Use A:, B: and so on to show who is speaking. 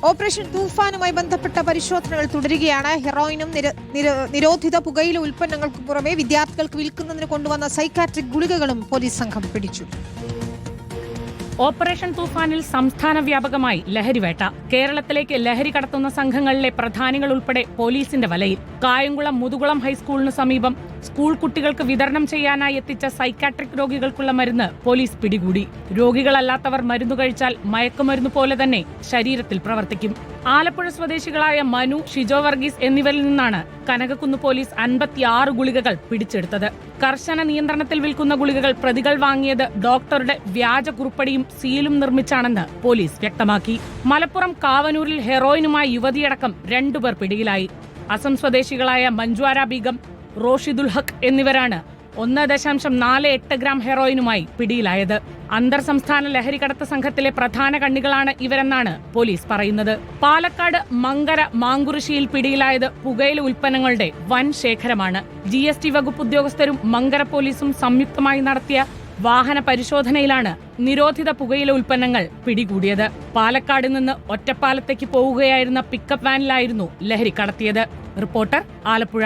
A: Operation തൂഫാനുമായി ബന്ധപ്പെട്ട പരിശോധനകൾ തുടരുകയാണ്. ഹെറോയിനും നിരോധിത പുകയില ഉൽപ്പന്നങ്ങൾക്ക് പുറമെ വിദ്യാർത്ഥികൾക്ക് വിൽക്കുന്നതിന് കൊണ്ടുവന്ന സൈക്കാട്രിക് ഗുളികകളും പോലീസ് സംഘം പിടിച്ചു.
B: ഓപ്പറേഷൻ തൂഫാനിൽ സംസ്ഥാന വ്യാപകമായി ലഹരിവേട്ട. കേരളത്തിലേക്ക് ലഹരി കടത്തുന്ന സംഘങ്ങളിലെ പ്രധാനികൾ ഉൾപ്പെടെ പോലീസിന്റെ വലയിൽ. കായംകുളം മുതുകുളം ഹൈസ്കൂളിന് സമീപം സ്കൂൾ കുട്ടികൾക്ക് വിതരണം ചെയ്യാനായി എത്തിച്ച സൈക്കാട്രിക് രോഗികൾക്കുള്ള മരുന്ന് പോലീസ് പിടികൂടി. രോഗികളല്ലാത്തവർ മരുന്നു കഴിച്ചാൽ മയക്കുമരുന്ന് പോലെ തന്നെ ശരീരത്തിൽ പ്രവർത്തിക്കും. ആലപ്പുഴ സ്വദേശികളായ മനു, ഷിജോ വർഗീസ് എന്നിവരിൽ നിന്നാണ് കനകക്കുന്ന് പോലീസ് 56 ഗുളികകൾ പിടിച്ചെടുത്തത്. കർശന നിയന്ത്രണത്തിൽ വിൽക്കുന്ന ഗുളികകൾ പ്രതികൾ വാങ്ങിയത് ഡോക്ടറുടെ വ്യാജ കുറിപ്പടിയും സീലും നിർമ്മിച്ചാണെന്ന് പോലീസ് വ്യക്തമാക്കി. മലപ്പുറം കാവനൂരിൽ ഹെറോയിനുമായി യുവതിയടക്കം 2 പേർ പിടിയിലായി. അസം സ്വദേശികളായ മഞ്ജുവാര ബീഗം, റോഷിദുൽ ഹക്ക് എന്നിവരാണ് 1.48 ഗ്രാം ഹെറോയിനുമായി പിടിയിലായത്. അന്തർ സംസ്ഥാന ലഹരി കടത്ത് സംഘത്തിലെ പ്രധാന കണ്ണികളാണ് ഇവരെന്നാണ് പോലീസ് പറയുന്നത്. പാലക്കാട് മങ്കര മാങ്കുറിശ്ശിയിൽ പിടിയിലായത് പുകയില ഉൽപ്പന്നങ്ങളുടെ വൻ ശേഖരമാണ്. GST വകുപ്പ് ഉദ്യോഗസ്ഥരും മങ്കര പോലീസും സംയുക്തമായി നടത്തിയ വാഹന പരിശോധനയിലാണ് നിരോധിത പുകയില ഉൽപ്പന്നങ്ങൾ പിടികൂടിയത്. പാലക്കാട് നിന്ന് ഒറ്റപ്പാലത്തേക്ക് പോവുകയായിരുന്ന പിക്കപ്പ് വാനിലായിരുന്നു ലഹരി കടത്തിയത്. റിപ്പോർട്ടർ, ആലപ്പുഴ.